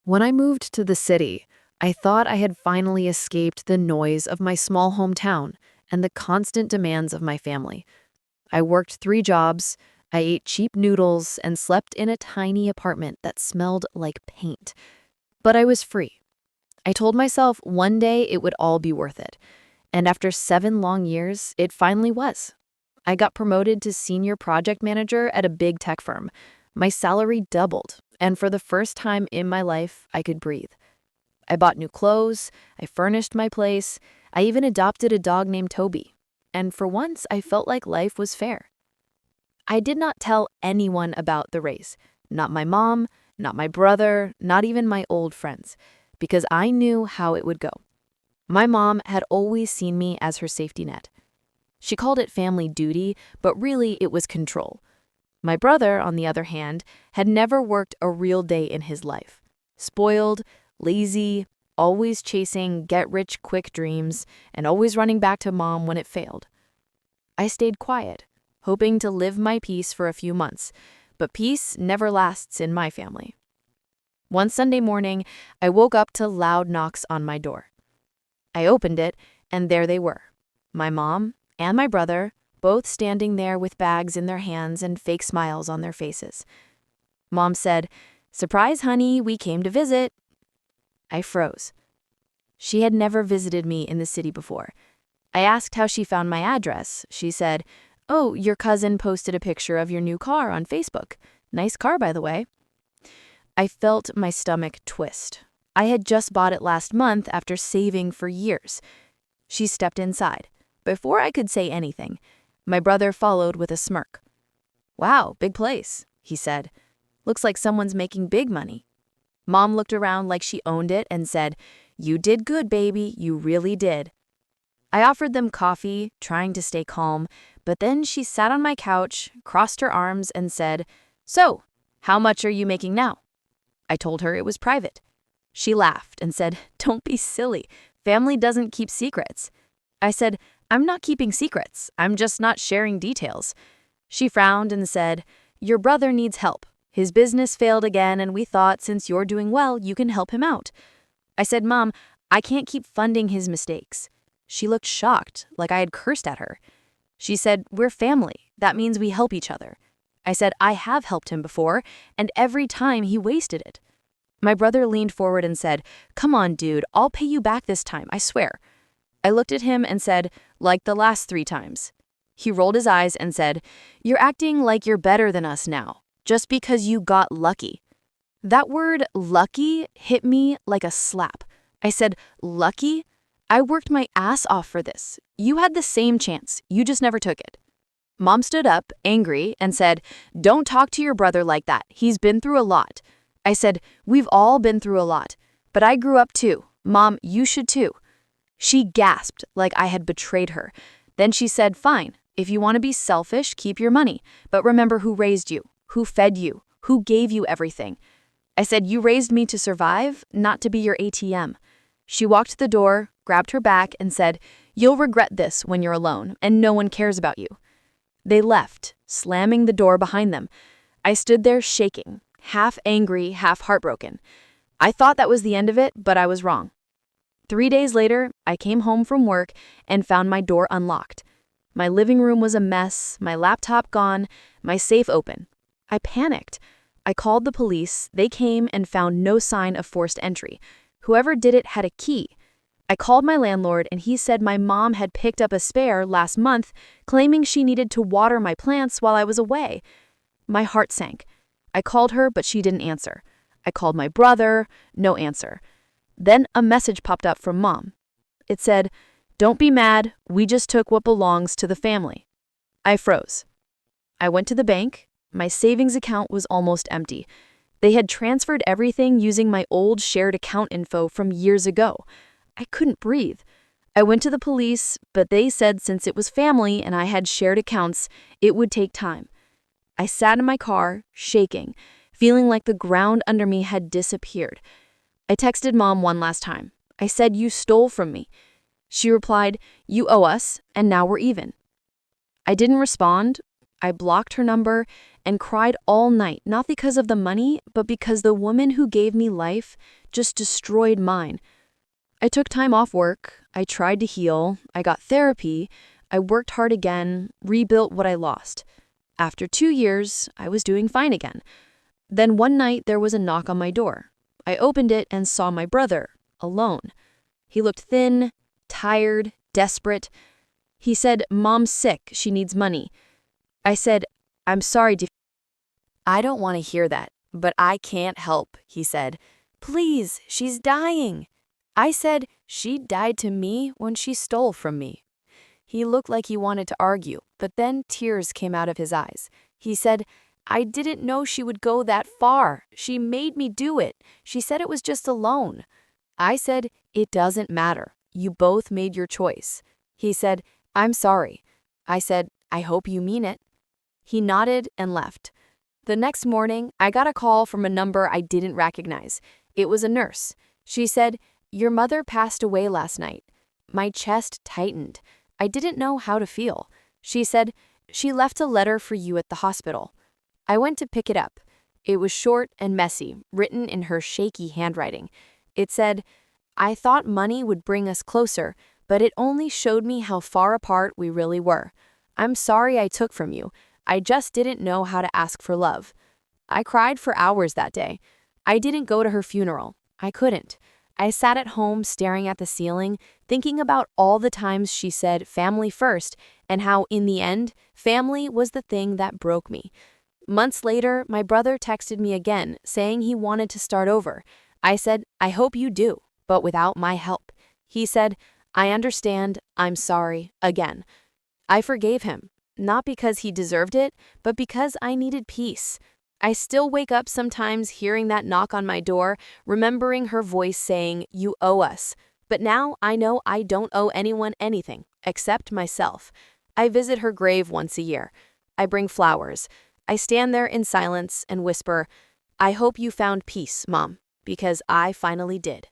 When I moved to the city, I thought I had finally escaped the noise of my small hometown and the constant demands of my family. I worked 3 jobs, I ate cheap noodles, and slept in a tiny apartment that smelled like paint. But I was free. I told myself one day it would all be worth it. And after 7 long years, it finally was. I got promoted to senior project manager at a big tech firm. My salary doubled, and for the first time in my life, I could breathe. I bought new clothes, I furnished my place, I even adopted a dog named Toby. And for once, I felt like life was fair. I did not tell anyone about the race. Not my mom, not my brother, not even my old friends, because I knew how it would go. My mom had always seen me as her safety net. She called it family duty, but really it was control. My brother, on the other hand, had never worked a real day in his life. Spoiled, lazy, always chasing get-rich-quick dreams, and always running back to mom when it failed. I stayed quiet, hoping to live my peace for a few months, but peace never lasts in my family. One Sunday morning, I woke up to loud knocks on my door. I opened it, and there they were, my mom and my brother, both standing there with bags in their hands and fake smiles on their faces. Mom said, "Surprise, honey, we came to visit." I froze. She had never visited me in the city before. I asked how she found my address. She said, "Oh, your cousin posted a picture of your new car on Facebook. Nice car, by the way." I felt my stomach twist. I had just bought it last month after saving for years. She stepped inside. Before I could say anything, my brother followed with a smirk. "Wow, big place," he said. "Looks like someone's making big money." Mom looked around like she owned it and said, "You did good, baby, you really did." I offered them coffee, trying to stay calm, but then she sat on my couch, crossed her arms, and said, "So, how much are you making now?" I told her it was private. She laughed and said, "Don't be silly. Family doesn't keep secrets." I said, "I'm not keeping secrets. I'm just not sharing details." She frowned and said, "Your brother needs help. His business failed again, and we thought since you're doing well, you can help him out." I said, "Mom, I can't keep funding his mistakes." She looked shocked, like I had cursed at her. She said, "We're family. That means we help each other." I said, "I have helped him before, and every time he wasted it." My brother leaned forward and said, "Come on, dude, I'll pay you back this time, I swear." I looked at him and said, "Like the last 3 times." He rolled his eyes and said, "You're acting like you're better than us now, just because you got lucky." That word, lucky, hit me like a slap. I said, "Lucky? I worked my ass off for this. You had the same chance, you just never took it." Mom stood up, angry, and said, "Don't talk to your brother like that. He's been through a lot." I said, "We've all been through a lot. But I grew up too. Mom, you should too." She gasped like I had betrayed her. Then she said, "Fine. If you want to be selfish, keep your money. But remember who raised you, who fed you, who gave you everything." I said, "You raised me to survive, not to be your ATM." She walked to the door, grabbed her back, and said, "You'll regret this when you're alone, and no one cares about you." They left, slamming the door behind them. I stood there shaking, half angry, half heartbroken. I thought that was the end of it, but I was wrong. 3 days later, I came home from work and found my door unlocked. My living room was a mess, my laptop gone, my safe open. I panicked. I called the police. They came and found no sign of forced entry. Whoever did it had a key. I called my landlord and he said my mom had picked up a spare last month, claiming she needed to water my plants while I was away. My heart sank. I called her, but she didn't answer. I called my brother, no answer. Then a message popped up from Mom. It said, "Don't be mad, we just took what belongs to the family." I froze. I went to the bank. My savings account was almost empty. They had transferred everything using my old shared account info from years ago. I couldn't breathe. I went to the police, but they said since it was family and I had shared accounts, it would take time. I sat in my car, shaking, feeling like the ground under me had disappeared. I texted Mom one last time. I said, "You stole from me." She replied, "You owe us, and now we're even." I didn't respond. I blocked her number, and cried all night, not because of the money, but because the woman who gave me life just destroyed mine. I took time off work, I tried to heal, I got therapy, I worked hard again, rebuilt what I lost. After 2 years, I was doing fine again. Then one night there was a knock on my door. I opened it and saw my brother, alone. He looked thin, tired, desperate. He said, "Mom's sick, she needs money." I said, "I'm sorry, I don't want to hear that, but I can't help," he said. "Please, she's dying." I said, "She died to me when she stole from me." He looked like he wanted to argue, but then tears came out of his eyes. He said, "I didn't know she would go that far. She made me do it. She said it was just a loan." I said, "It doesn't matter. You both made your choice." He said, "I'm sorry." I said, "I hope you mean it." He nodded and left. The next morning, I got a call from a number I didn't recognize. It was a nurse. She said, "Your mother passed away last night." My chest tightened. I didn't know how to feel. She said, "She left a letter for you at the hospital." I went to pick it up. It was short and messy, written in her shaky handwriting. It said, "I thought money would bring us closer, but it only showed me how far apart we really were. I'm sorry I took from you. I just didn't know how to ask for love." I cried for hours that day. I didn't go to her funeral. I couldn't. I sat at home staring at the ceiling, thinking about all the times she said family first and how, in the end, family was the thing that broke me. Months later, my brother texted me again, saying he wanted to start over. I said, "I hope you do, but without my help." He said, "I understand, I'm sorry," again. I forgave him, not because he deserved it, but because I needed peace. I still wake up sometimes hearing that knock on my door, remembering her voice saying, "You owe us." But now I know I don't owe anyone anything, except myself. I visit her grave once a year. I bring flowers. I stand there in silence and whisper, "I hope you found peace, Mom," because I finally did.